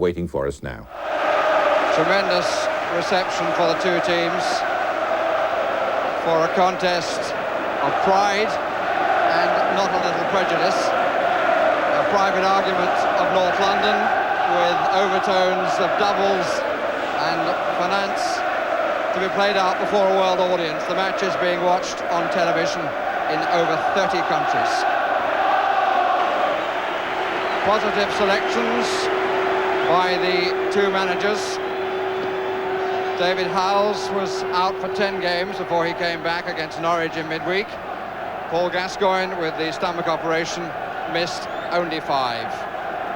waiting for us now. Tremendous reception for the two teams for a contest of pride and not a little prejudice. A private argument of North London with overtones of doubles and finance to be played out before a world audience. The match is being watched on television in over 30 countries. Positive selections by the two managers. David Howells was out for 10 games before he came back against Norwich in midweek. Paul Gascoigne, with the stomach operation, missed only 5.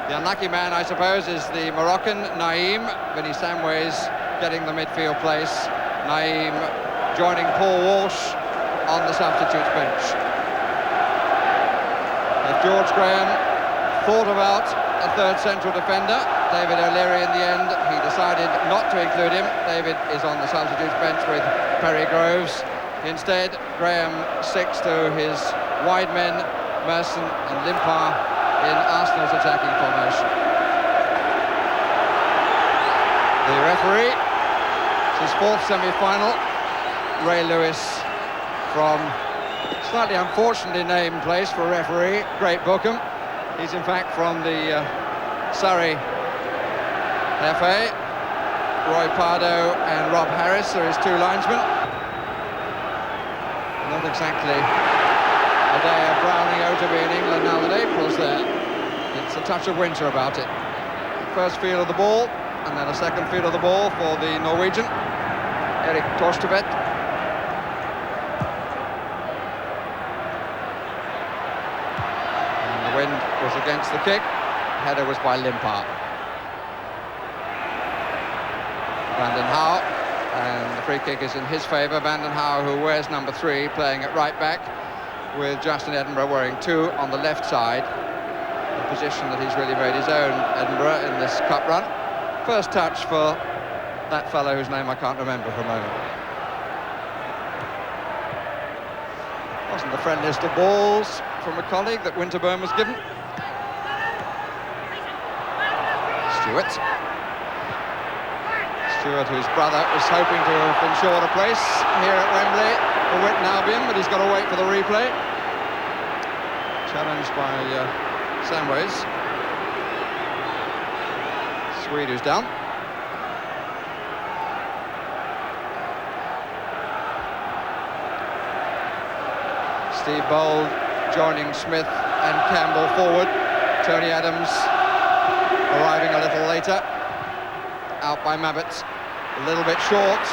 The unlucky man, I suppose, is the Moroccan, Naeem. Vinny Samways getting the midfield place. Naeem joining Paul Walsh on the substitutes bench. If George Graham thought about a third central defender, David O'Leary, in the end, he decided not to include him. David is on the substitutes bench with Perry Groves. Instead, Graham sticks to his wide men, Merson and Limpar, in Arsenal's attacking formation. The referee, it's his 4th semi-final, Ray Lewis, from slightly unfortunately named place for a referee, Great Bookham. He's in fact from the Surrey FA. Roy Pardo and Rob Harris are his two linesmen. Not exactly a day of browning out to be in England now that April's there. It's a touch of winter about it. First field of the ball, and then a second field of the ball for the Norwegian, Erik Torstvedt. And the wind was against the kick. Header was by Limpar. Brandon Howe, and the free kick is in his favour. Brandon Howe, who wears number 3, playing at right back, with Justin Edinburgh wearing 2 on the left side. A position that he's really made his own, Edinburgh, in this cup run. First touch for that fellow whose name I can't remember for a moment. Wasn't the friendliest of balls from a colleague that Winterburn was given. Stewart, whose brother was hoping to have ensured a place here at Wembley for Witten Albion, but he's got to wait for the replay. Challenged by Samways. Swede, who's down. Steve Bold joining Smith and Campbell forward. Tony Adams arriving a little later, out by Mabbott, a little bit short.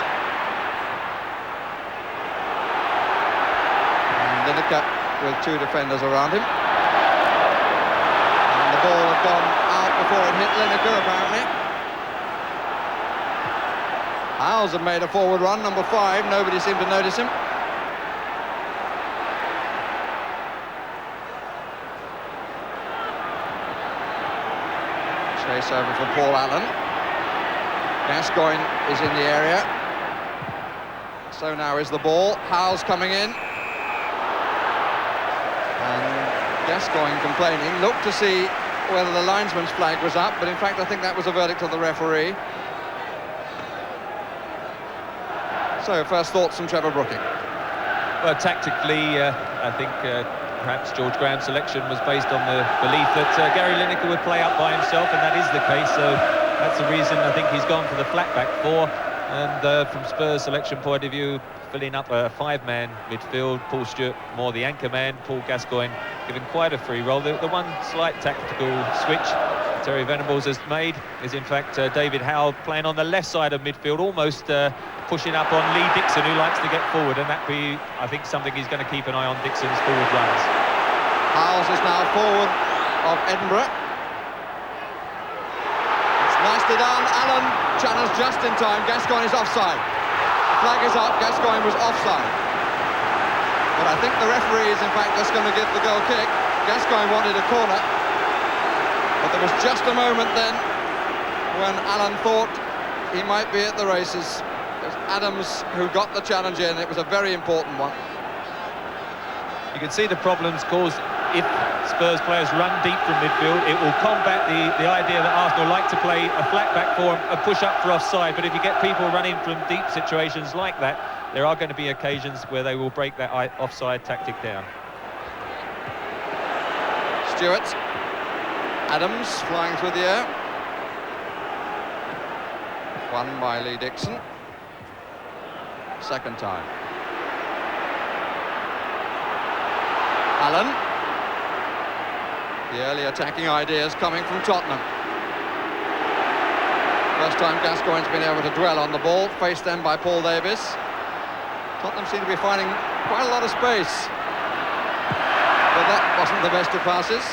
And Lineker with 2 defenders around him. And the ball had gone out before it hit Lineker, apparently. Howells had made a forward run, number 5, nobody seemed to notice him. Chase over for Paul Allen. Gascoigne is in the area. So now is the ball. Howells coming in. And Gascoigne complaining. Looked to see whether the linesman's flag was up, but in fact I think that was a verdict of the referee. So first thoughts from Trevor Brooking. Well, tactically, I think perhaps George Graham's selection was based on the belief that Gary Lineker would play up by himself, and that is the case, so that's the reason I think he's gone for the flat back 4. And from Spurs' selection point of view, filling up a 5-man midfield, Paul Stewart more the anchor man, Paul Gascoigne given quite a free role. The one slight tactical switch Terry Venables has made is in fact David Howe playing on the left side of midfield, almost pushing up on Lee Dixon, who likes to get forward, and that be, I think, something he's going to keep an eye on, Dixon's forward runs. Howells is now forward of Edinburgh. It's nicely done. Allen challenged just in time. Gascoigne is offside. Flag is up. Gascoigne was offside. But I think the referee is in fact just going to give the goal kick. Gascoigne wanted a corner, but there was just a moment then when Allen thought he might be at the races. It was Adams who got the challenge in. It was a very important one. You can see the problems caused if Spurs players run deep from midfield, it will combat the idea that Arsenal like to play a flat back form, a push up for offside. But if you get people running from deep situations like that, there are going to be occasions where they will break that offside tactic down. Stewart. Adams flying through the air. Won by Lee Dixon. Second time. Allen. The early attacking ideas coming from Tottenham. First time Gascoigne's been able to dwell on the ball, faced then by Paul Davis. Tottenham seem to be finding quite a lot of space. But that wasn't the best of passes.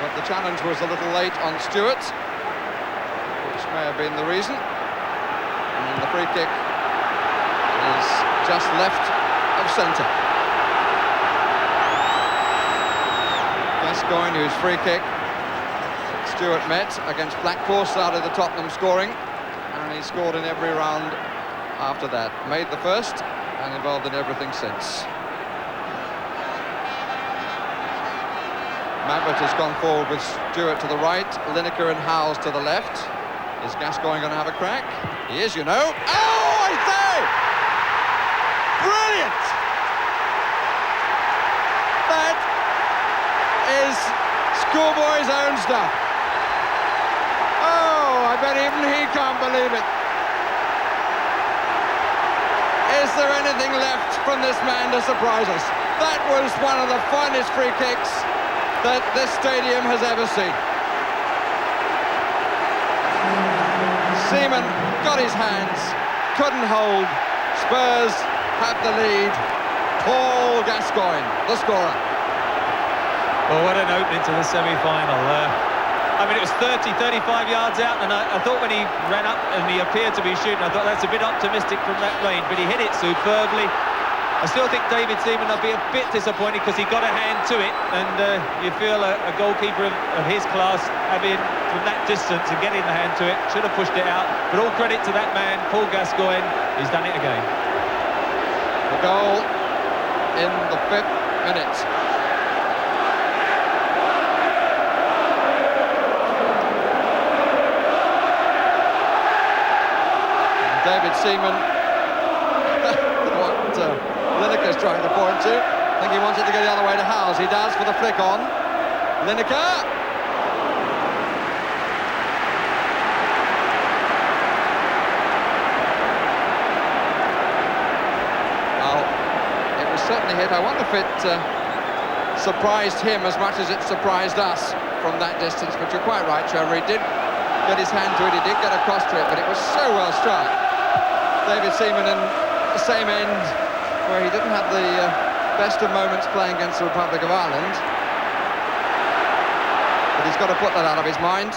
But the challenge was a little late on Stewart, which may have been the reason. And the free kick is just left of centre. Gascoigne, whose free kick Stewart met against Blackpool, started the Tottenham scoring, and he scored in every round after that. Made the first and involved in everything since. Mabbutt has gone forward with Stewart to the right, Lineker and Howes to the left. Is Gascoigne going to have a crack? He is, you know. Oh, I say! Brilliant! That is schoolboy's own stuff. Oh, I bet even he can't believe it. Is there anything left from this man to surprise us? That was one of the finest free kicks that this stadium has ever seen. Seaman got his hands, couldn't hold. Spurs have the lead. Paul Gascoigne, the scorer. Well, what an opening to the semi-final. I mean, it was 35 yards out, and I thought when he ran up and he appeared to be shooting, I thought that's a bit optimistic from that range, but he hit it superbly. I still think David Seaman will be a bit disappointed because he got a hand to it, and you feel a goalkeeper of his class having from that distance and getting the hand to it, should have pushed it out. But all credit to that man, Paul Gascoigne, he's done it again. The goal in the 5th minute. David Seaman, what Lineker's trying to point to. I think he wants it to go the other way to Howes. He does for the flick on. Lineker. Well, it was certainly hit. I wonder if it surprised him as much as it surprised us from that distance. But you're quite right, Trevor. He did get his hand to it. He did get across to it, but it was so well struck. David Seaman in the same end, where he didn't have the best of moments playing against the Republic of Ireland. But he's got to put that out of his mind.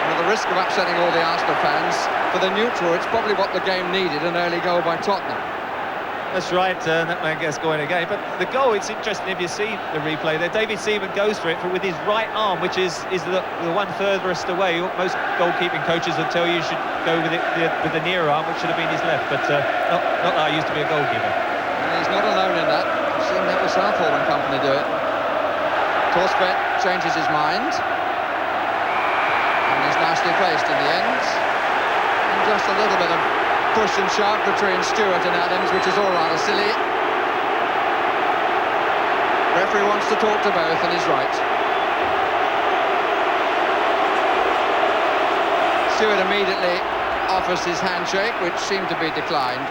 And at the risk of upsetting all the Arsenal fans, for the neutral, it's probably what the game needed, an early goal by Tottenham. That's right, that man Gascoigne again. But the goal, it's interesting if you see the replay there. David Seaman goes for it with his right arm, which is the one furthest away. Most goalkeeping coaches will tell you should go with the near arm, which should have been his left. But not that I used to be a goalkeeper. And he's not alone in that. I've seen Neville Southall and company do it. Torsvet changes his mind. And he's nicely placed in the end. And just a little bit of push and shove between Stewart and Adams, which is all rather silly. Referee wants to talk to both, and he's right. Stewart immediately offers his handshake, which seemed to be declined.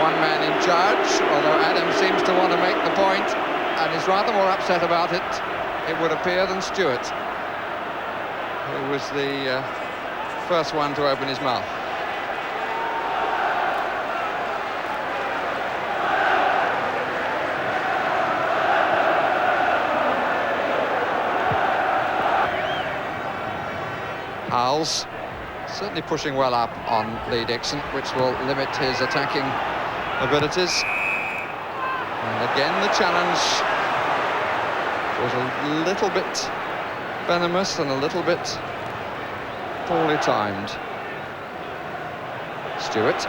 One man in charge, although Adams seems to want to make the point and is rather more upset about it, it would appear, than Stewart, who was the first one to open his mouth. Howes certainly pushing well up on Lee Dixon, which will limit his attacking abilities. And again, the challenge was a little bit venomous and a little bit poorly timed. Stewart.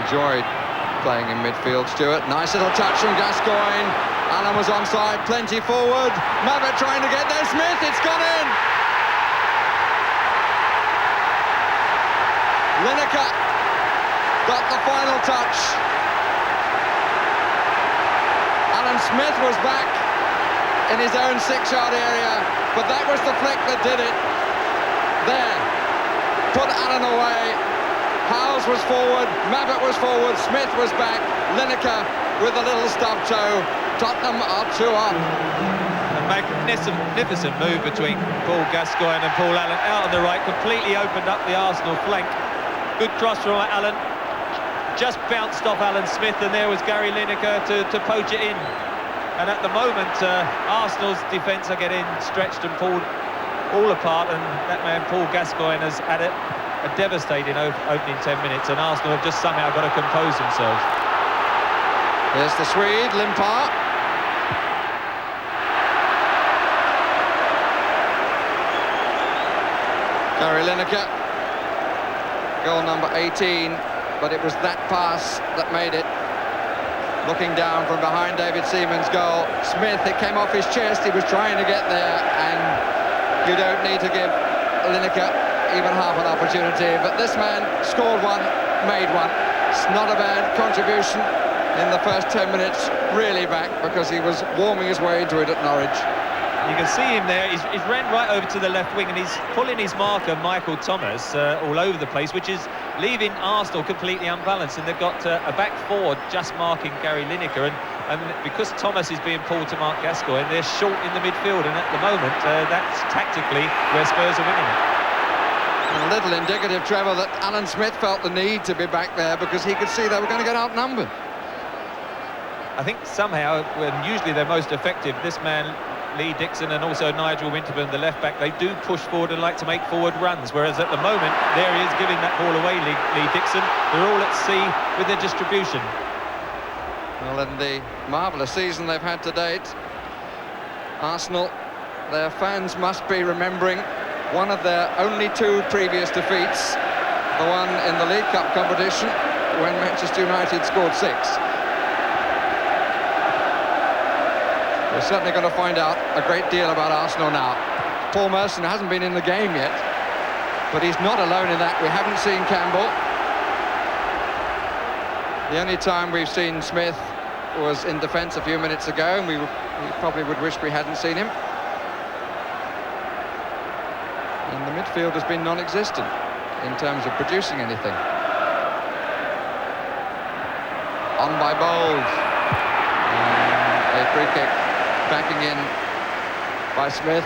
Enjoyed playing in midfield, Stewart. Nice little touch from Gascoigne. Allen was onside, plenty forward. Mabbott trying to get there. Smith, it's gone in. Lineker got the final touch. Alan Smith was back in his own 6-yard area, but that was the flick that did it. There, put Allen away. Howes was forward, Mabbott was forward, Smith was back, Lineker with a little stub toe. Tottenham are 2 up. A magnificent move between Paul Gascoigne and Paul Allen out on the right, completely opened up the Arsenal flank. Good cross from Allen, just bounced off Alan Smith, and there was Gary Lineker to poach it in. And at the moment, Arsenal's defence are getting stretched and pulled all apart, and that man Paul Gascoigne has had a devastating opening 10 minutes, and Arsenal have just somehow got to compose themselves. Here's the Swede, Limpar. Gary Lineker, goal number 18, but it was that pass that made it. Looking down from behind David Seaman's goal, Smith, it came off his chest, he was trying to get there, and you don't need to give Lineker even half an opportunity, but this man scored one, made one. It's not a bad contribution in the first 10 minutes, really back, because he was warming his way into it at Norwich. You can see him there, he's ran right over to the left wing, and he's pulling his marker, Michael Thomas, all over the place, which is leaving Arsenal completely unbalanced, and they've got a back four just marking Gary Lineker, and because Thomas is being pulled to mark Gascoigne, they're short in the midfield, and at the moment, that's tactically where Spurs are winning it. A little indicative, Trevor, that Alan Smith felt the need to be back there because he could see they were going to get outnumbered. I think somehow, when usually they're most effective, this man Lee Dixon and also Nigel Winterburn, the left-back, they do push forward and like to make forward runs, whereas at the moment, there he is giving that ball away, Lee Dixon. They're all at sea with their distribution. Well, in the marvellous season they've had to date, Arsenal, their fans must be remembering one of their only 2 previous defeats, the one in the League Cup competition when Manchester United scored 6. We're certainly going to find out a great deal about Arsenal now. Paul Merson hasn't been in the game yet, but he's not alone in that. We haven't seen Campbell. The only time we've seen Smith was in defence a few minutes ago, and we probably would wish we hadn't seen him. And the midfield has been non-existent in terms of producing anything. On by Bowles. A free kick. Backing in by Smith.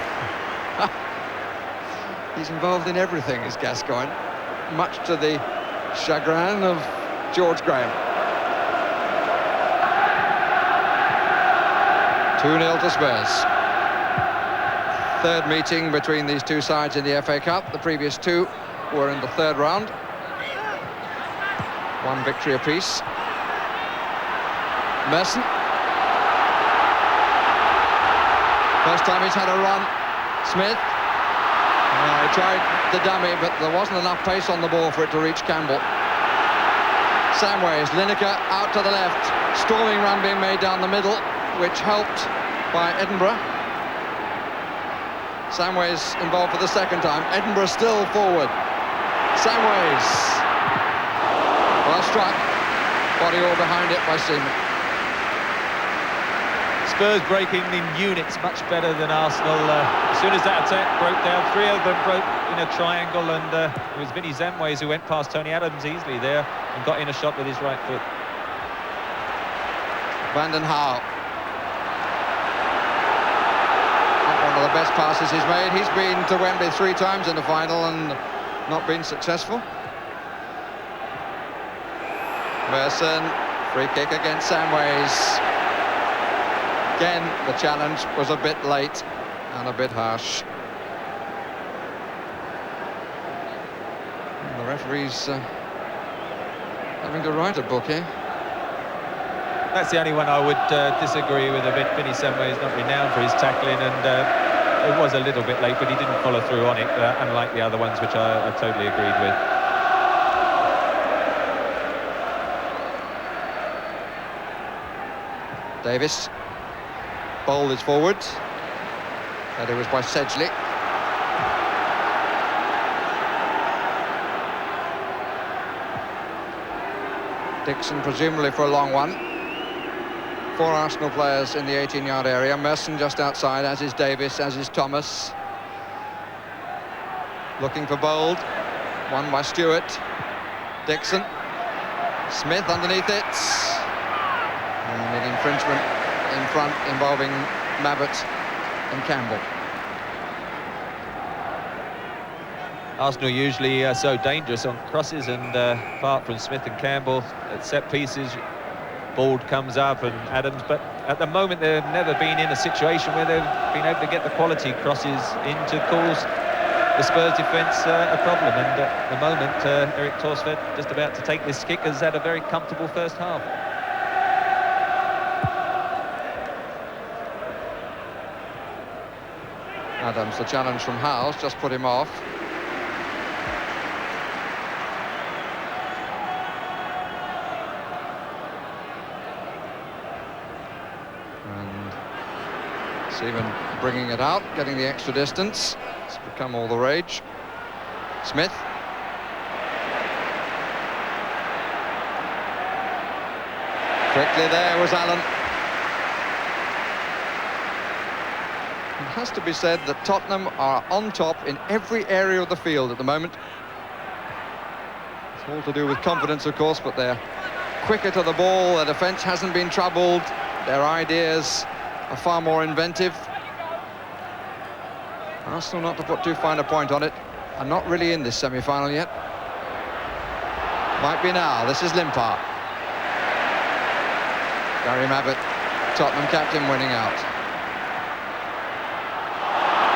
He's involved in everything, is Gascoigne, much to the chagrin of George Graham. 2-0 to Spurs. Third meeting between these two sides in the FA Cup. The previous 2 were in the 3rd round. 1 victory apiece. Merson. First time he's had a run. Smith. He tried the dummy, but there wasn't enough pace on the ball for it to reach Campbell. Samways, Lineker out to the left. Storming run being made down the middle, which helped by Edinburgh. Samways involved for the 2nd time. Edinburgh still forward. Samways. Well struck. Body all behind it by Seaman. Spurs breaking in units much better than Arsenal. As soon as that attack broke down, 3 of them broke in a triangle, and it was Vinny Samways who went past Tony Adams easily there and got in a shot with his right foot. Van den Hauwe. One of the best passes he's made. He's been to Wembley 3 times in the final and not been successful. Merson, free kick against Samways. Again, the challenge was a bit late and a bit harsh. And the referee's having to write a book here. That's the only one I would disagree with a bit. Vinny Samways not renowned for his tackling, and it was a little bit late, but he didn't follow through on it, unlike the other ones, which I totally agreed with. Davis. Bowl is forward. That it was by Sedgley. Dixon presumably for a long one. 4 Arsenal players in the 18-yard area. Merson just outside, as is Davis, as is Thomas. Looking for Bold. One by Stewart. Dixon. Smith underneath it. And an infringement in front involving Mabbott and Campbell. Arsenal usually so dangerous on crosses, and apart from Smith and Campbell at set pieces, Bold comes up and Adams, but at the moment they've never been in a situation where they've been able to get the quality crosses in to cause the Spurs defence a problem. And at the moment Eric Torsford, just about to take this kick, has had a very comfortable first half. Adams, the challenge from Howes, just put him off. Even bringing it out, getting the extra distance. It's become all the rage. Smith. Quickly there was Allen. It has to be said that Tottenham are on top in every area of the field at the moment. It's all to do with confidence, of course, but they're quicker to the ball. Their defence hasn't been troubled. Their ideas are far more inventive. Arsenal, not to put too fine a point on it, are not really in this semi-final yet. Might be now. This is Limpar. Gary Mabbott, Tottenham captain, winning out.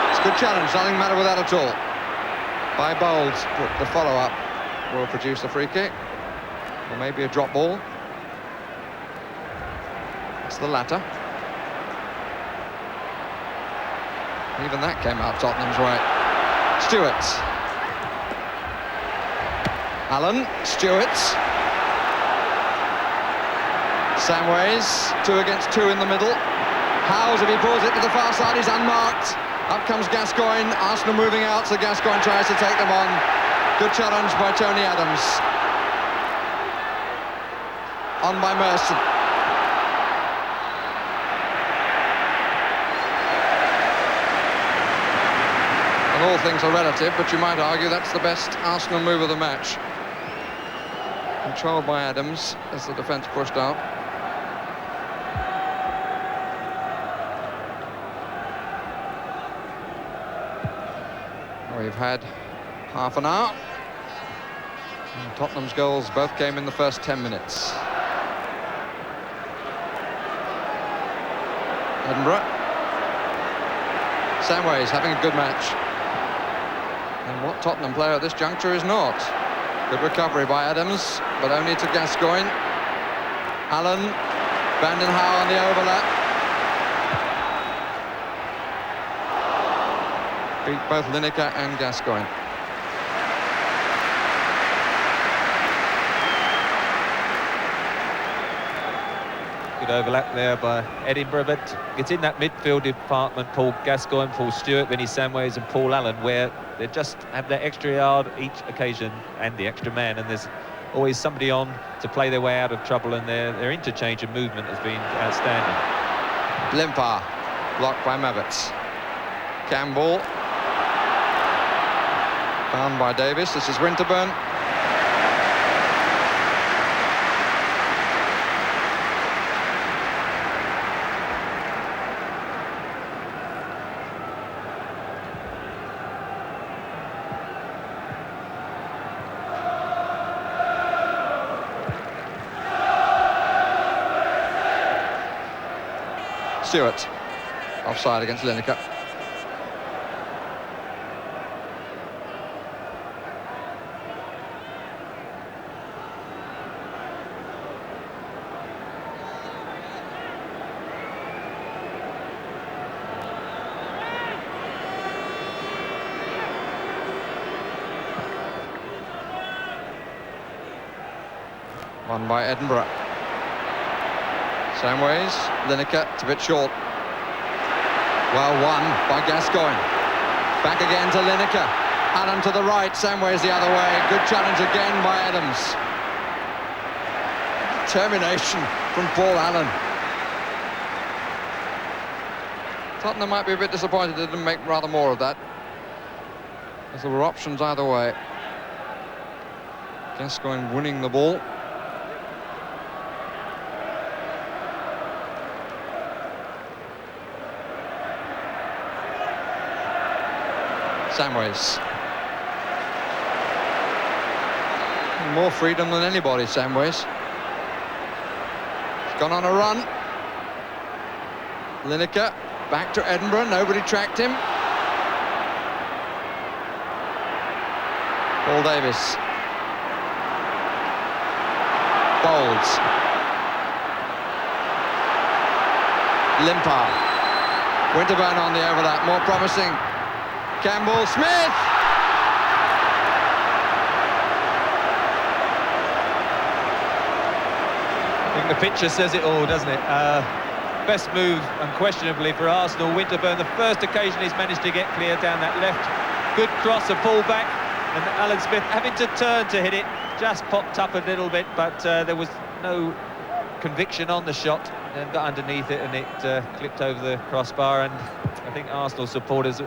It's a good challenge, nothing matter with that at all. By Bold, but the follow-up will produce a free kick, or maybe a drop ball. It's the latter. Even that came out Tottenham's way. Stewart. Allen, Stewart. Samways, 2 against 2 in the middle. Howes, if he pulls it to the far side, he's unmarked. Up comes Gascoigne. Arsenal moving out, so Gascoigne tries to take them on. Good challenge by Tony Adams. On by Merson. All things are relative, but you might argue that's the best Arsenal move of the match. Controlled by Adams as the defence pushed out. We've had half an hour. And Tottenham's goals both came in the first 10 minutes. Edinburgh. Samways having a good match. And what Tottenham player at this juncture is not. Good recovery by Adams, but only to Gascoigne. Allen, Vanden Hauwe on the overlap. Beat both Lineker and Gascoigne. Good overlap there by Edinburgh, but it's in that midfield department, Paul Gascoigne, Paul Stewart, Vinnie Samways and Paul Allen, where they just have that extra yard each occasion and the extra man, and there's always somebody on to play their way out of trouble, and their interchange and movement has been outstanding. Limpar, blocked by Mabbott. Campbell. Found by Davis, this is Winterburn. Stewart, offside against Lineker. Won by Edinburgh. Samways, Lineker, it's a bit short. Well won by Gascoigne. Back again to Lineker. Allen to the right, Samways the other way. Good challenge again by Adams. Determination from Paul Allen. Tottenham might be a bit disappointed they didn't make rather more of that, as there were options either way. Gascoigne winning the ball. Samways. More freedom than anybody, Samways. He's gone on a run. Lineker back to Edinburgh, nobody tracked him. Paul Davis. Bowles. Limpar. Winterburn on the overlap, more promising. Campbell, Smith! I think the picture says it all, doesn't it? Best move, unquestionably, for Arsenal. Winterburn, the first occasion he's managed to get clear down that left. Good cross, a pull back, and Alan Smith having to turn to hit it. Just popped up a little bit, but there was no conviction on the shot. And got underneath it, and it clipped over the crossbar. And I think Arsenal supporters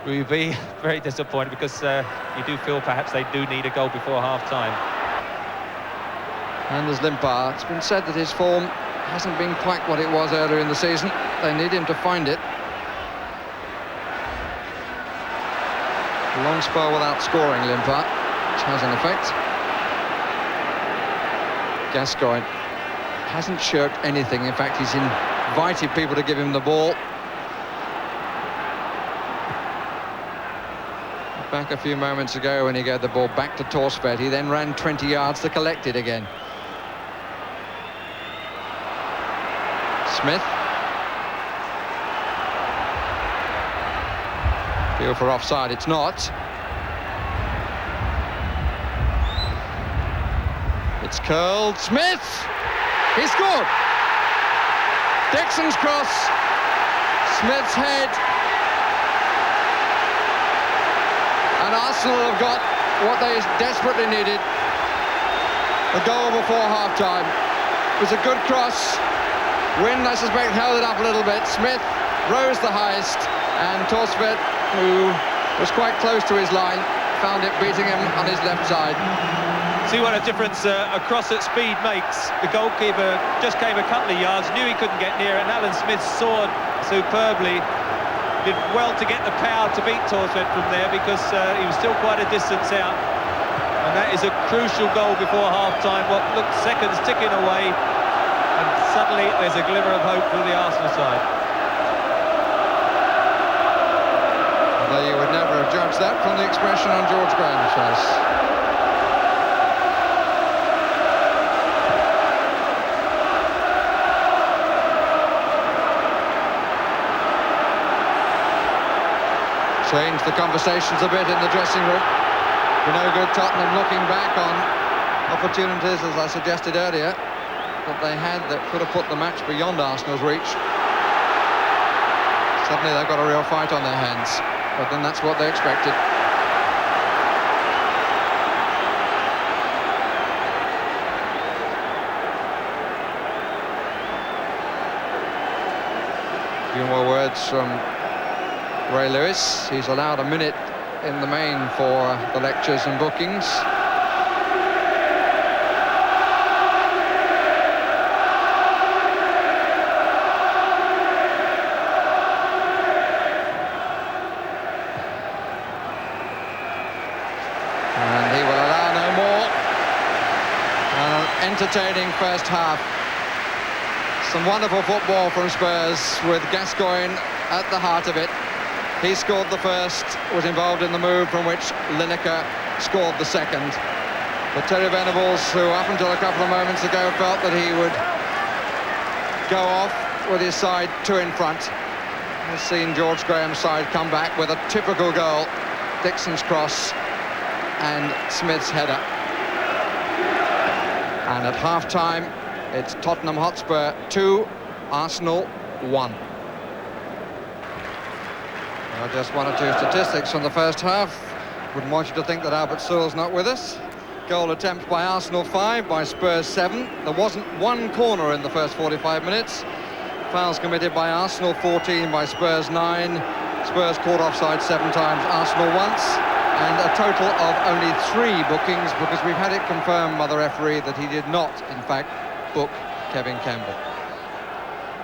will be very disappointed, because you do feel perhaps they do need a goal before half-time. And there's Limpar. It's been said that his form hasn't been quite what it was earlier in the season. They need him to find it. A long spell without scoring, Limpar, which has an effect. Gascoigne hasn't shirked anything. In fact, he's invited people to give him the ball. Back a few moments ago when he gave the ball back to Torsfeld, he then ran 20 yards to collect it again. Smith. Feel for offside, it's not. It's curled. Smith! He scored! Dixon's cross. Smith's head. And Arsenal have got what they desperately needed. A goal before half-time. It was a good cross. Wind, I suspect, held it up a little bit. Smith rose the highest, and Torsfeld, who was quite close to his line, found it beating him on his left side. See what a difference a cross at speed makes. The goalkeeper just came a couple of yards, knew he couldn't get near, and Alan Smith soared superbly. Did well to get the power to beat Torsfeld from there, because he was still quite a distance out. And that is a crucial goal before half-time. What looked seconds ticking away, and suddenly there's a glimmer of hope for the Arsenal side. Although you would never have judged that from the expression on George Graham's face. Changed the conversations a bit in the dressing room. For no good, Tottenham looking back on opportunities, as I suggested earlier, that they had that could have put the match beyond Arsenal's reach. Suddenly they've got a real fight on their hands, but then that's what they expected. A few more words from Ray Lewis. He's allowed a minute in the main for the lectures and bookings. And he will allow no more. An entertaining first half. Some wonderful football from Spurs, with Gascoigne at the heart of it. He scored the first, was involved in the move from which Lineker scored the second. But Terry Venables, who up until a couple of moments ago felt that he would go off with his side two in front, has seen George Graham's side come back with a typical goal. Dixon's cross and Smith's header. And at half-time, it's Tottenham Hotspur 2, Arsenal 1. Well, just one or two statistics from the first half. Wouldn't want you to think that Albert Sewell's not with us. Goal attempts by Arsenal 5, by Spurs 7. There wasn't one corner in the first 45 minutes. Fouls committed by Arsenal 14, by Spurs 9. Spurs caught offside 7 times, Arsenal once. And a total of only 3 bookings, because we've had it confirmed by the referee that he did not, in fact, book Kevin Campbell.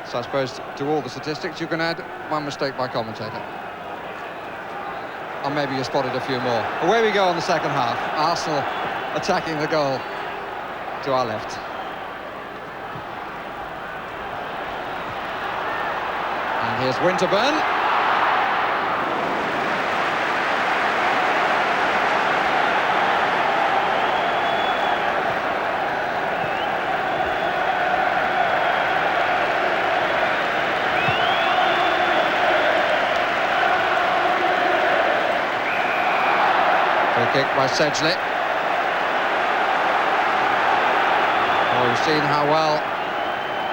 So I suppose to all the statistics you can add one mistake by commentator. Or maybe you spotted a few more. Away we go on the second half. Arsenal attacking the goal to our left. And here's Winterburn. Kick by Sedgley. Well, we've seen how well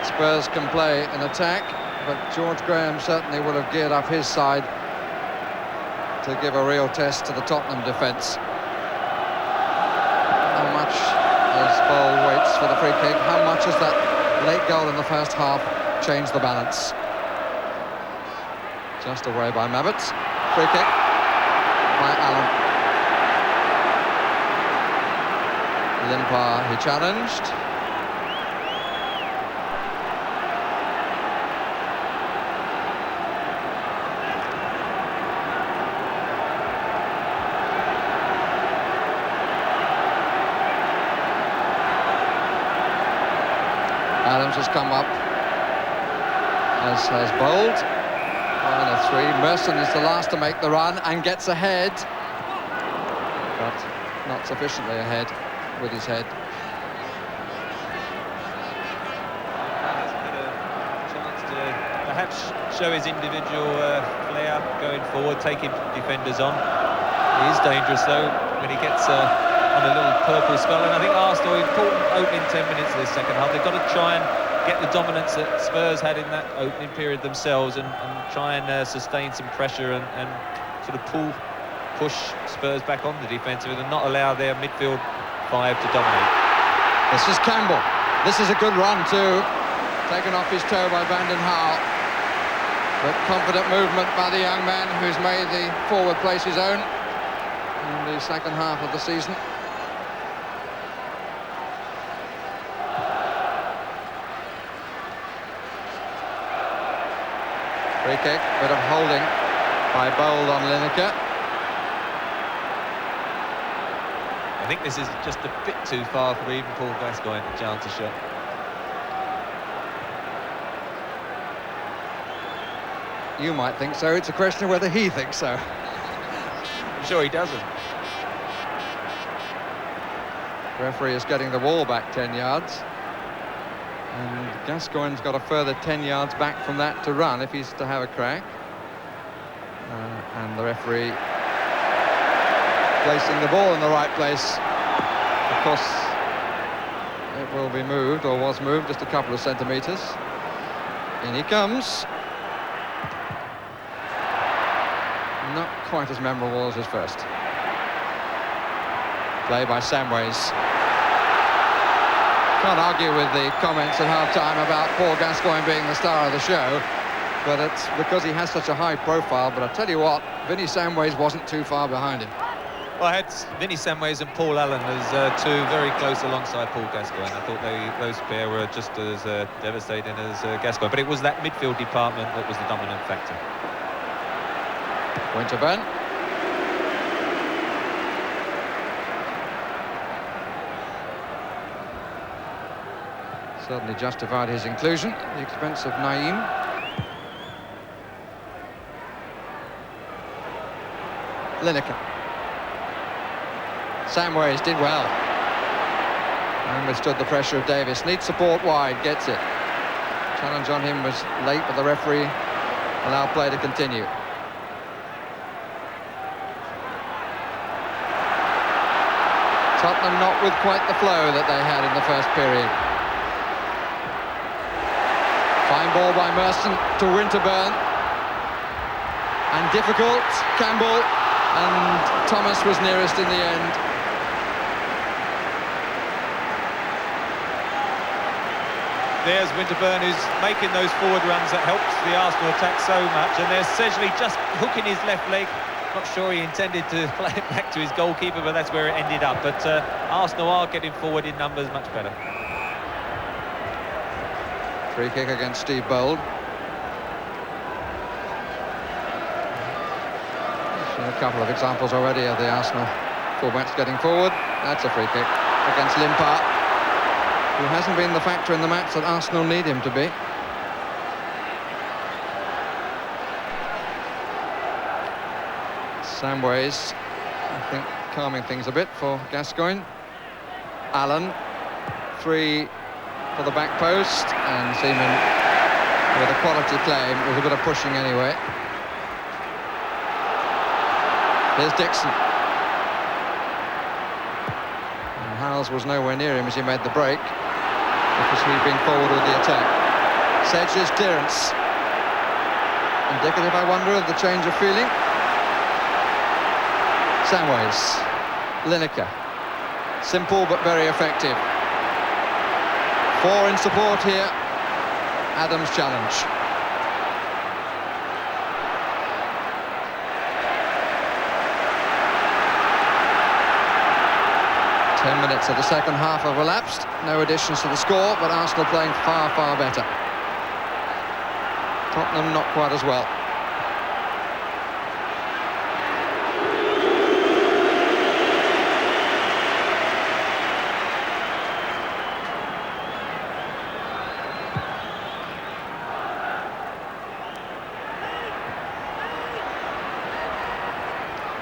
Spurs can play in attack, but George Graham certainly will have geared up his side to give a real test to the Tottenham defence. How much, as Bowl waits for the free kick, how much has that late goal in the first half changed the balance? Just away by Mabbott. Free kick by Allen. Limpar, he challenged. Adams has come up, as has Bold. 1-3. Merson is the last to make the run and gets ahead, but not sufficiently ahead with his head. Hasn't had a chance to perhaps show his individual flair going forward, taking defenders on. He is dangerous though when he gets on a little purple spell, and I think Arsenal, important opening 10 minutes of this second half, they've got to try and get the dominance that Spurs had in that opening period themselves, and try and sustain some pressure and sort of push Spurs back on the defensive and not allow their midfield 5 to dominate. This is Campbell. This is a good run too. Taken off his toe by Van den Hal. But confident movement by the young man who's made the forward place his own in the second half of the season. Free kick, bit of holding by Bold on Lineker. I think this is just a bit too far for even Paul Gascoigne to chance a shot. You might think so. It's a question of whether he thinks so. I'm sure he doesn't. The referee is getting the ball back 10 yards. And Gascoigne's got a further 10 yards back from that to run if he's to have a crack. And the referee placing the ball in the right place. Of course, it will be moved, or was moved, just a couple of centimetres. In he comes. Not quite as memorable as his first. Play by Samways. Can't argue with the comments at half-time about Paul Gascoigne being the star of the show, but it's because he has such a high profile. But I tell you what, Vinnie Samways wasn't too far behind him. Well, I had Vinnie Samways and Paul Allen as two very close alongside Paul Gascoigne. I thought those pair were just as devastating as Gascoigne, but it was that midfield department that was the dominant factor. Winterburn. Certainly justified his inclusion at the expense of Naeem. Lineker. Samways did well. And withstood the pressure of Davis. Needs support wide, gets it. Challenge on him was late, but the referee allowed play to continue. Tottenham not with quite the flow that they had in the first period. Fine ball by Merson to Winterburn. And difficult, Campbell, and Thomas was nearest in the end. There's Winterburn, who's making those forward runs that helps the Arsenal attack so much. And there's Sedgley just hooking his left leg. Not sure he intended to play it back to his goalkeeper, but that's where it ended up. But Arsenal are getting forward in numbers much better. Free kick against Steve Bold. Seen a couple of examples already of the Arsenal fullbacks getting forward. That's a free kick against Limpar, who hasn't been the factor in the match that Arsenal need him to be. Samways, I think, calming things a bit for Gascoigne. Allen, 3 for the back post, and Seaman with a quality claim, with a bit of pushing anyway. Here's Dixon. And Howells was nowhere near him as he made the break, because he'd been forward with the attack. Sedgley's clearance. Indicative, I wonder, of the change of feeling. Samways, Lineker, simple but very effective. 4 in support here. Adams' challenge. Ten minutes of the second half have elapsed. No additions to the score, but Arsenal playing far, far better. Tottenham not quite as well.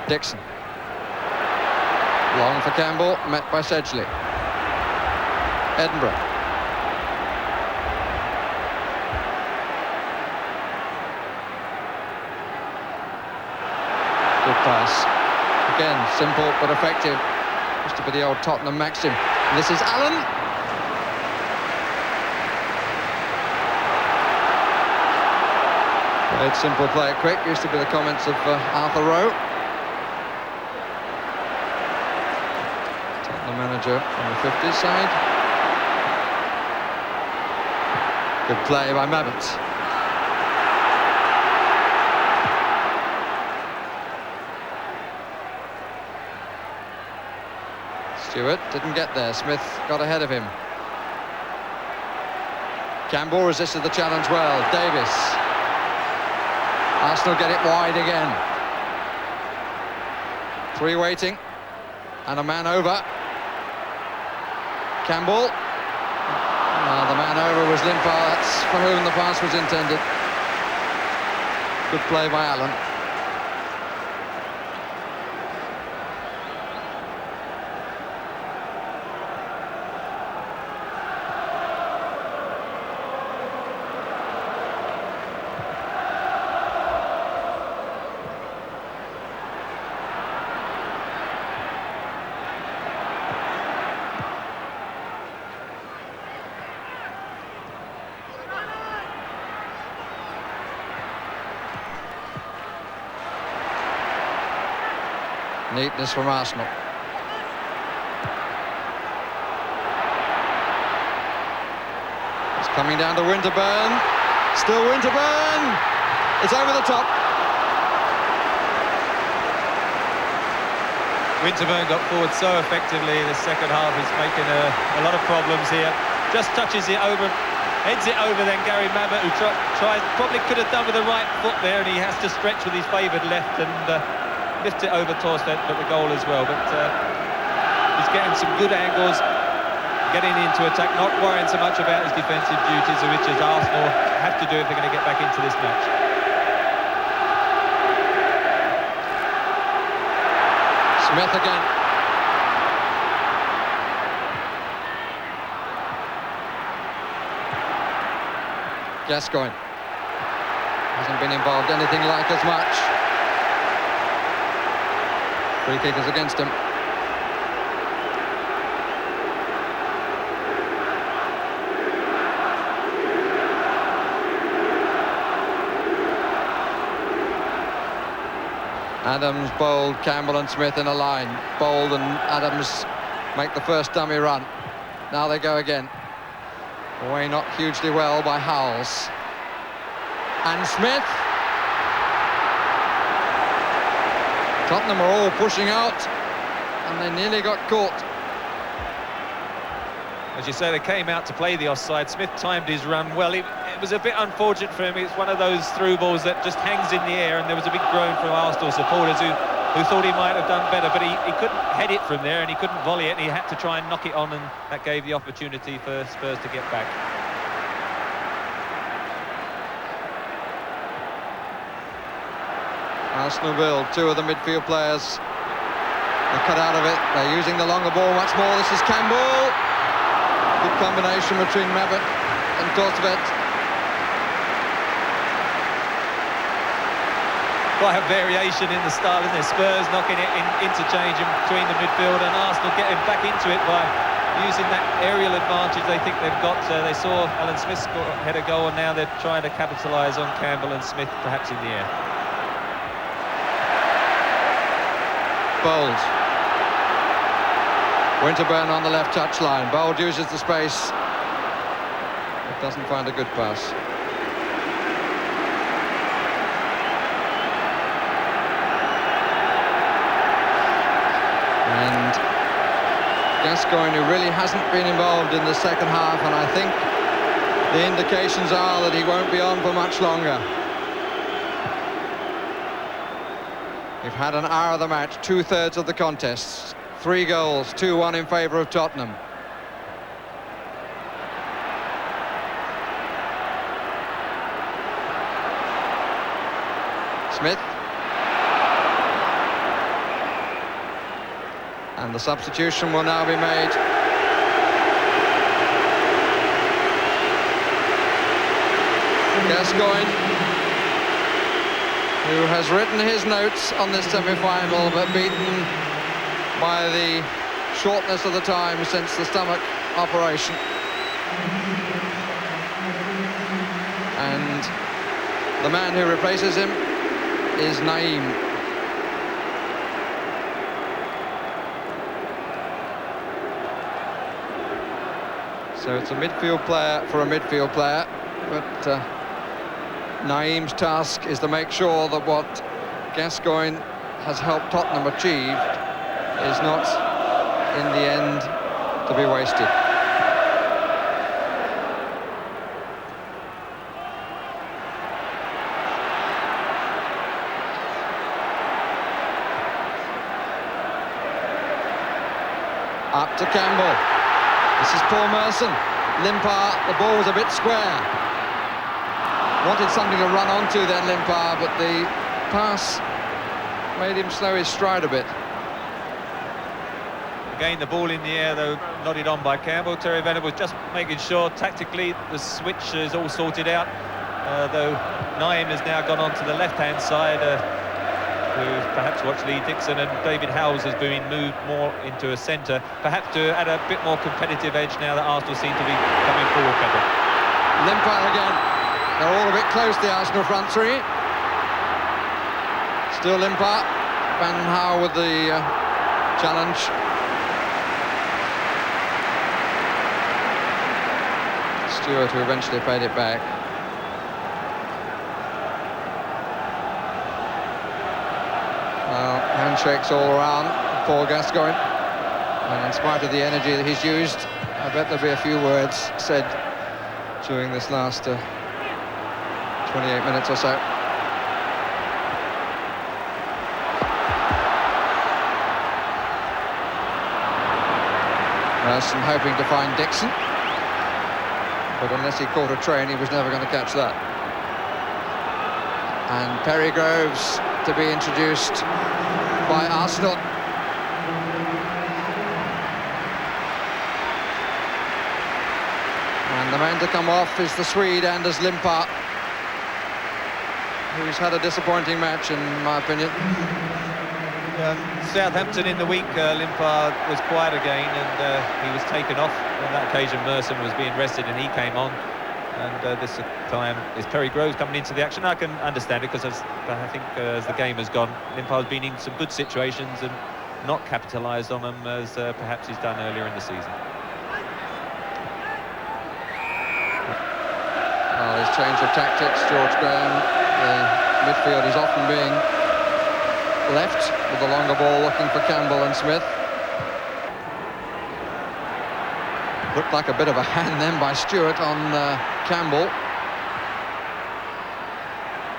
Dixon. Long for Campbell, met by Sedgley. Edinburgh. Good pass. Again, simple but effective. Used to be the old Tottenham maxim. And this is Allen. Played simple, play it quick. Used to be the comments of Arthur Rowe, the manager on the 50s side. Good play by Mabbutt. Stewart didn't get there. Smith got ahead of him. Campbell resisted the challenge well. Davis. Arsenal get it wide again. 3 waiting. And a man over. Campbell. The man over was Limpar. That's for whom the pass was intended. Good play by Allen. Neatness from Arsenal. It's coming down to Winterburn. Still Winterburn. It's over the top. Winterburn got forward so effectively in the second half. He's making a lot of problems here. Just touches it over, heads it over then Gary Mabbutt, who tried, probably could have done with the right foot there, and he has to stretch with his favoured left and lift it over Torstedt, but the goal as well. But he's getting some good angles, getting into attack, not worrying so much about his defensive duties, which is Arsenal have to do if they're going to get back into this match. Smith again. Gascoigne hasn't been involved anything like as much. Free kick is against him. Adams, Bold, Campbell and Smith in a line. Bold and Adams make the first dummy run. Now they go again. Away not hugely well by Howells. And Smith. Tottenham are all pushing out, and they nearly got caught. As you say, they came out to play the offside. Smith timed his run well. It was a bit unfortunate for him. It's one of those through balls that just hangs in the air, and there was a big groan from Arsenal supporters who thought he might have done better, but he couldn't head it from there, and he couldn't volley it, and he had to try and knock it on, and that gave the opportunity for Spurs to get back. Arsenal build, two of the midfield players are cut out of it. They're using the longer ball much more. This is Campbell. Good combination between Mabbutt and Torstvedt. Quite a variation in the style, isn't there? Spurs knocking it in interchange between the midfield, and Arsenal getting back into it by using that aerial advantage they think they've got. They saw Alan Smith head a goal, and now they're trying to capitalise on Campbell and Smith perhaps in the air. Bold. Winterburn on the left touchline. Bold uses the space, but doesn't find a good pass. And Gascoigne, who really hasn't been involved in the second half, and I think the indications are that he won't be on for much longer. We've had an hour of the match, 2/3 of the contests. 3 goals, 2-1 in favour of Tottenham. Smith. And the substitution will now be made. Gascoigne, who has written his notes on this semi-final, but beaten by the shortness of the time since the stomach operation. And the man who replaces him is Naeem. So it's a midfield player for a midfield player, but Naeem's task is to make sure that what Gascoigne has helped Tottenham achieve is not, in the end, to be wasted. Up to Campbell. This is Paul Merson. Limpar, the ball was a bit square. Wanted something to run onto then, Limpar, but the pass made him slow his stride a bit. Again, the ball in the air, though, nodded on by Campbell. Terry Venables just making sure tactically the switch is all sorted out. Though Naeem has now gone on to the left-hand side, who's perhaps watched Lee Dixon, and David Howells has been moved more into a centre, perhaps to add a bit more competitive edge now that Arsenal seem to be coming forward better. Limpar again. They're all a bit close, the Arsenal front three. Still Limpar. Van Houw with the challenge. Stewart, who eventually paid it back. Handshakes all around Paul Gascoigne, and in spite of the energy that he's used, I bet there'll be a few words said during this last 28 minutes or so. Merson hoping to find Dixon, but unless he caught a train, he was never going to catch that. And Perry Groves to be introduced by Arsenal. And the man to come off is the Swede Anders Limpar, who's had a disappointing match in my opinion. Southampton in the week, Limpar was quiet again, and he was taken off. On that occasion Merson was being rested and he came on. And this time is Perry Groves coming into the action. I can understand it, because I think as the game has gone, Limpard's been in some good situations and not capitalised on them as perhaps he's done earlier in the season. Well, his change of tactics, George Graham, the midfield is often being left with the longer ball, looking for Campbell and Smith. Looked like a bit of a hand then by Stewart on Campbell.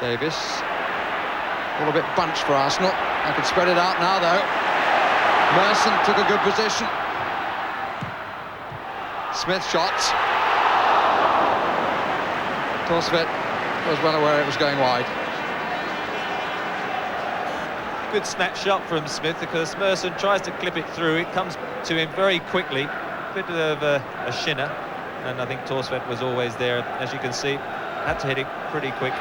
Davis, a little bit bunched for Arsenal. I could spread it out now though. Merson took a good position. Smith shots. Torsvet was well aware it was going wide. Good snapshot from Smith, because Merson tries to clip it through. It comes to him very quickly. Bit of a shinner, and I think Torsvet was always there. As you can see, had to hit it pretty quick,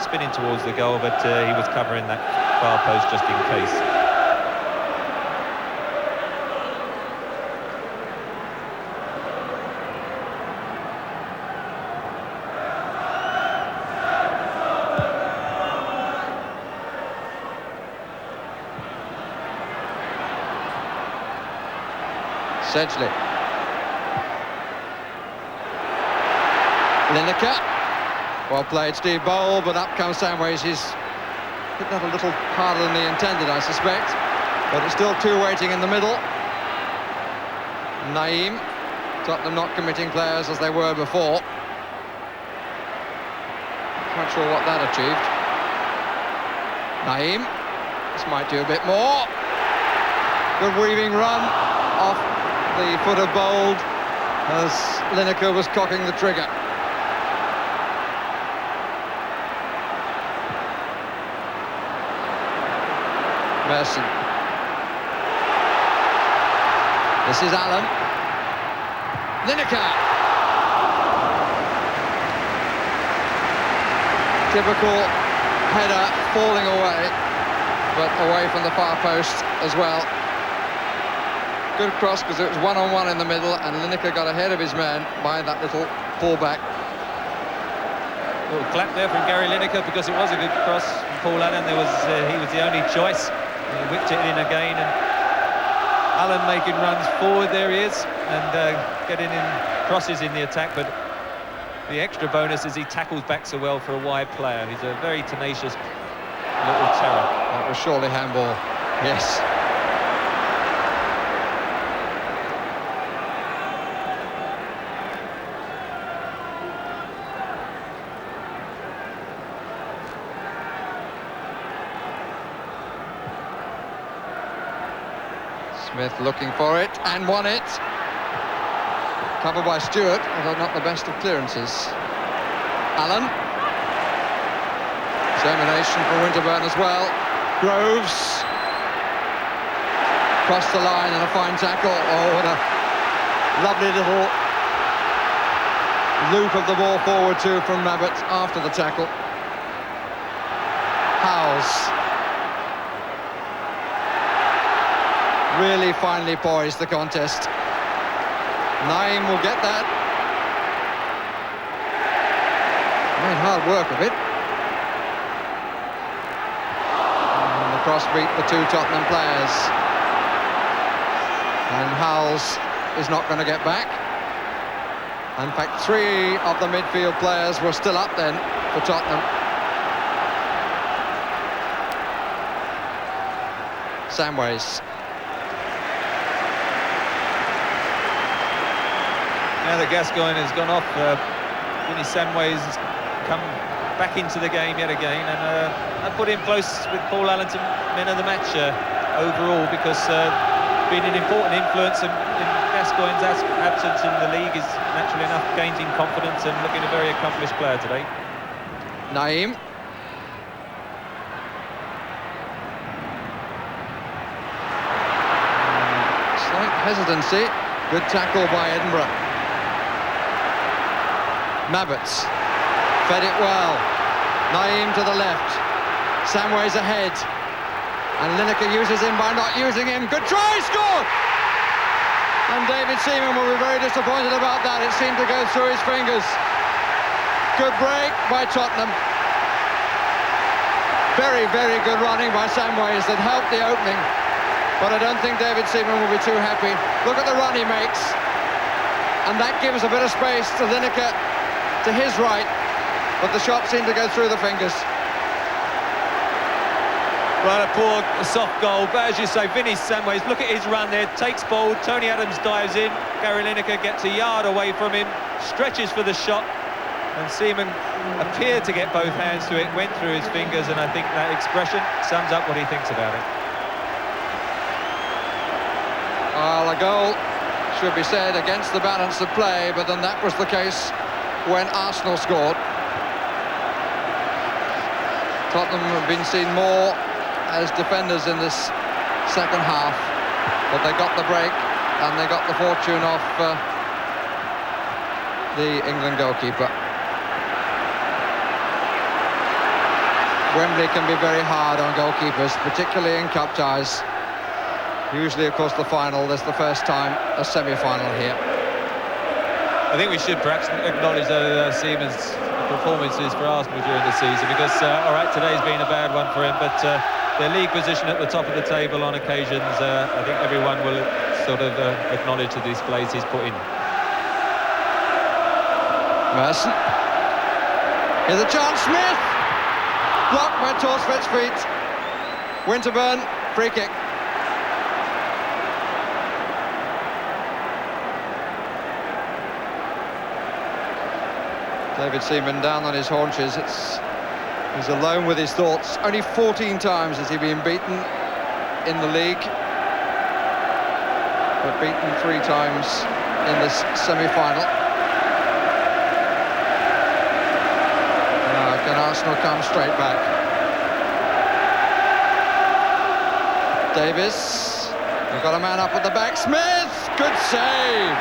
spinning towards the goal, but he was covering that far post just in case. Sedgley. Lineker. Well played, Steve Bowl, but up comes Samways. He's hit that a little harder than he intended, I suspect. But it's still two waiting in the middle. Naeem. Tottenham not committing players as they were before. Quite sure what that achieved. Naeem. This might do a bit more. Good weaving run off the foot of Bold as Lineker was cocking the trigger. Merson. This is Allen. Lineker. Typical header falling away, but away from the far post as well. Good cross, because it was one-on-one in the middle, and Lineker got ahead of his man by that little pullback. A little clap there from Gary Lineker, because it was a good cross from Paul Allen. He was the only choice. He whipped it in again, and Allen making runs forward. There he is, and getting in crosses in the attack. But the extra bonus is he tackles back so well for a wide player. He's a very tenacious little terror. That was surely handball. Yes. Smith looking for it, and won it. Covered by Stewart, although not the best of clearances. Allen. Determination for Winterburn as well. Groves. Crossed the line and a fine tackle. Oh, what a lovely little loop of the ball forward too from Rabbit after the tackle. Howes. Really finely poised, the contest. Naeem will get that. Made hard work of it. And the cross beat the two Tottenham players. And Howes is not going to get back. In fact, three of the midfield players were still up then for Tottenham. Samways. Now that Gascoigne has gone off, Vinny Samways has come back into the game yet again, and that put him close with Paul Allen to men of the match overall, because being an important influence in Gascoigne's absence in the league is naturally enough gained in confidence, and looking a very accomplished player today. Naeem. Slight hesitancy. Good tackle by Edinburgh. Mabbotts fed it well. Naeem to the left. Samways ahead. And Lineker uses him by not using him. Good try, scored! And David Seaman will be very disappointed about that. It seemed to go through his fingers. Good break by Tottenham. Very, very good running by Samways that helped the opening. But I don't think David Seaman will be too happy. Look at the run he makes. And that gives a bit of space to Lineker to his right. But the shot seemed to go through the fingers. Well, a poor soft goal, but as you say, Vinny Samways, look at his run there, takes ball, Tony Adams dives in, Gary Lineker gets a yard away from him, stretches for the shot, and Seaman appeared to get both hands to it, went through his fingers, and I think that expression sums up what he thinks about it. Well, a goal, should be said, against the balance of play, but then that was the case when Arsenal scored. Tottenham have been seen more as defenders in this second half, but they got the break and they got the fortune of the England goalkeeper. Wembley can be very hard on goalkeepers, particularly in cup ties. Usually, of course, the final is the first time a semi-final here. I think we should perhaps acknowledge Seaman's performances for Arsenal during the season, because all right, today's been a bad one for him, but their league position at the top of the table on occasions, I think everyone will sort of acknowledge the displays he's put in. Merson. Here's a chance, Smith! Blocked by Torsvedt's feet. Winterburn, free kick. David Seaman down on his haunches. He's alone with his thoughts. Only 14 times has he been beaten in the league, but beaten 3 times in this semi-final. Can Arsenal come straight back? Davis, we've got a man up at the back. Smith, good save.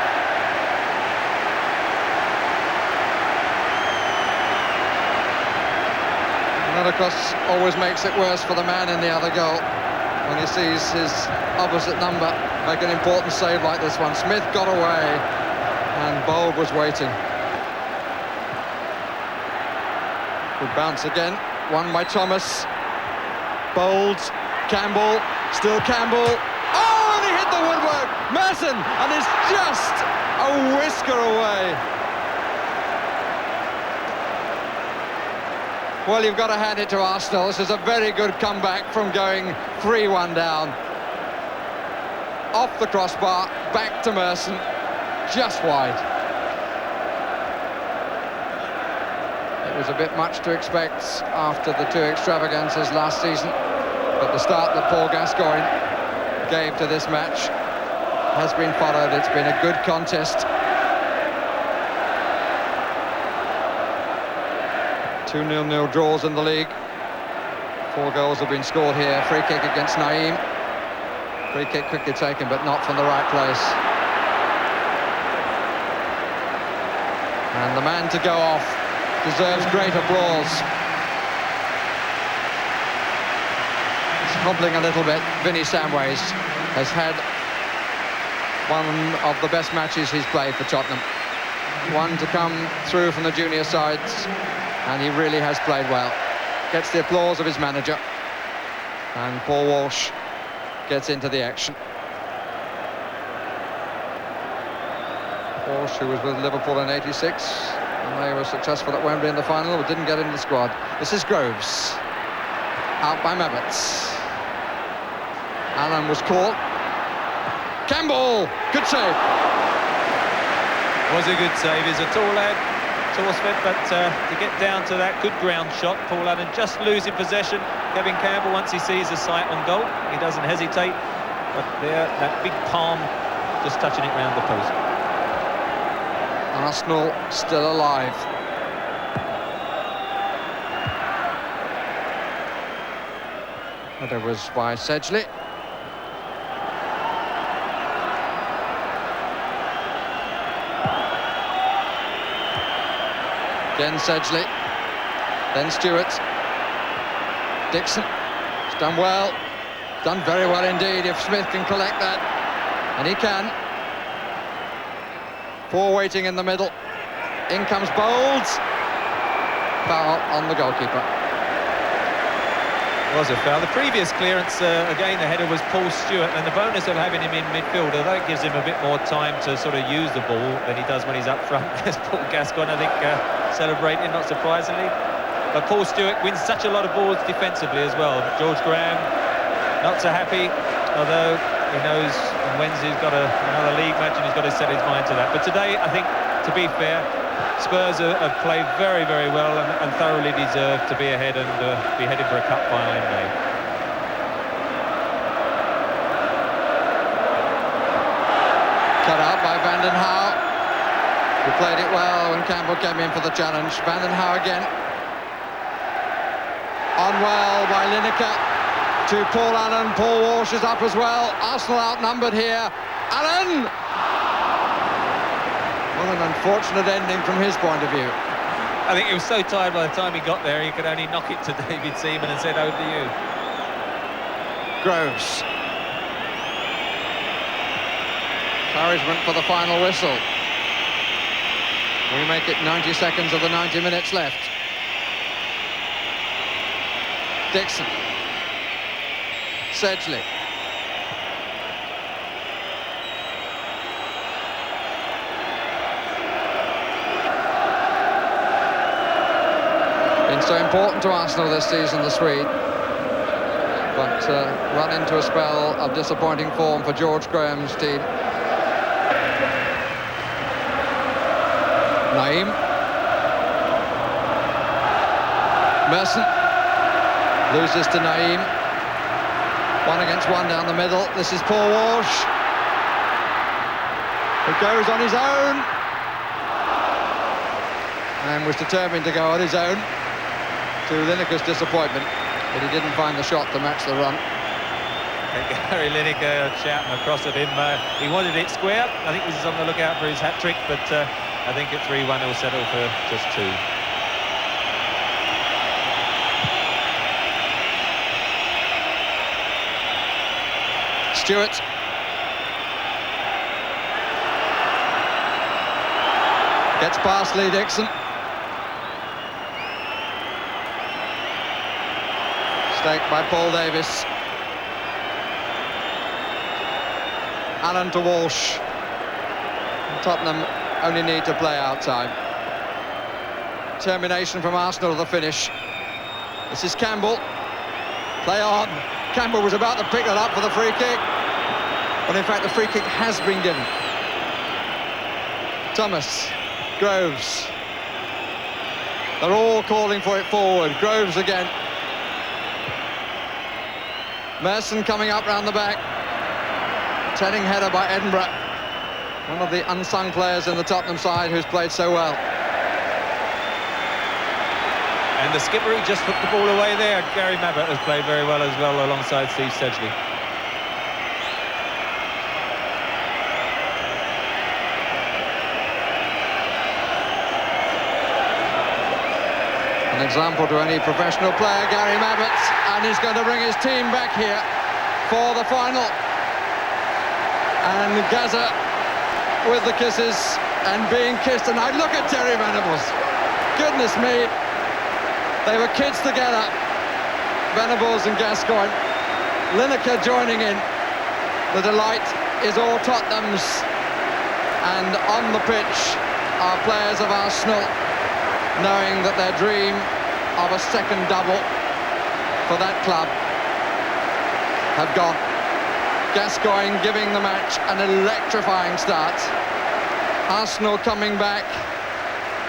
That, of course, always makes it worse for the man in the other goal when he sees his opposite number make an important save like this one. Smith got away and Bold was waiting. Good bounce again, won by Thomas. Bold, Campbell, still Campbell. Oh, and he hit the woodwork! Merson, and it's just a whisker away. Well, you've got to hand it to Arsenal. This is a very good comeback from going 3-1 down. Off the crossbar, back to Merson, just wide. It was a bit much to expect after the 2 extravagances last season, but the start that Paul Gascoigne gave to this match has been followed. It's been a good contest. 2 0-0 draws in the league. 4 goals have been scored here. Free kick against Naeem. Free kick quickly taken, but not from the right place. And the man to go off deserves great applause. It's hobbling a little bit. Vinny Samways has had one of the best matches he's played for Tottenham. One to come through from the junior sides, and he really has played well. Gets the applause of his manager, and Paul Walsh gets into the action. Walsh, who was with Liverpool in '86, and they were successful at Wembley in the final, but didn't get into the squad. This is Groves, out by Mabbott. Allen was caught. Campbell, good save. Was a good save. He's a tall lad, Torsvedt, but to get down to that good ground shot, Paul Allen just losing possession. Kevin Campbell, once he sees the sight on goal, he doesn't hesitate. But there, that big palm just touching it round the post. Arsenal still alive. That was by Sedgley. Again Sedgley, then Stewart, Dixon, it's done well, done very well indeed if Smith can collect that, and he can. 4 waiting in the middle, in comes Bold, foul on the goalkeeper. It was a foul. The previous clearance, again, the header was Paul Stewart, and the bonus of having him in midfield, although it gives him a bit more time to sort of use the ball than he does when he's up front. There's Paul Gascoigne, I think, celebrating, not surprisingly. But Paul Stewart wins such a lot of balls defensively as well. George Graham, not so happy, although he knows on Wednesday he's got another league match and he's got to set his mind to that. But today, I think, to be fair, Spurs have played very, very well and thoroughly deserve to be ahead and be headed for a cup final in May. Cut out by Van den Hauwe, who played it well when Campbell came in for the challenge. Van den Hauwe again. On well by Lineker to Paul Allen. Paul Walsh is up as well. Arsenal outnumbered here. Allen! What an unfortunate ending from his point of view. I think he was so tired by the time he got there, he could only knock it to David Seaman and said, over to you. Groves. Encouragement for the final whistle. We make it 90 seconds of the 90 minutes left. Dixon. Sedgley. Been so important to Arsenal this season, the Swede. But run into a spell of disappointing form for George Graham's team. Naeem. Merson. Loses to Naeem. 1 against 1 down the middle. This is Paul Walsh, who goes on his own and was determined to go on his own, to Lineker's disappointment, but he didn't find the shot to match the run. Gary Lineker shouting across at him. He wanted it square. I think he was on the lookout for his hat-trick, but I think at 3-1 he'll settle for just 2. Stewart. Gets past Lee Dixon. Staked by Paul Davis. Allen to Walsh. Tottenham only need to play out time. Termination from Arsenal to the finish. This is Campbell. Play on. Campbell was about to pick that up for the free kick, but in fact the free kick has been given. Thomas, Groves. They're all calling for it forward. Groves again. Merson coming up round the back. Turning header by Edinburgh. One of the unsung players in the Tottenham side who's played so well. And the skipper, he just put the ball away there. Gary Mabbott has played very well as well alongside Steve Sedgley. An example to any professional player, Gary Mabbott, and he's going to bring his team back here for the final. And Gaza with the kisses and being kissed, and I look at Terry Venables. Goodness me. They were kids together, Venables and Gascoigne. Lineker joining in. The delight is all Tottenham's. And on the pitch are players of Arsenal, knowing that their dream of a second double for that club have gone. Gascoigne giving the match an electrifying start. Arsenal coming back,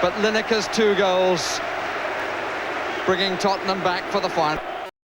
but Lineker's 2 goals bringing Tottenham back for the final.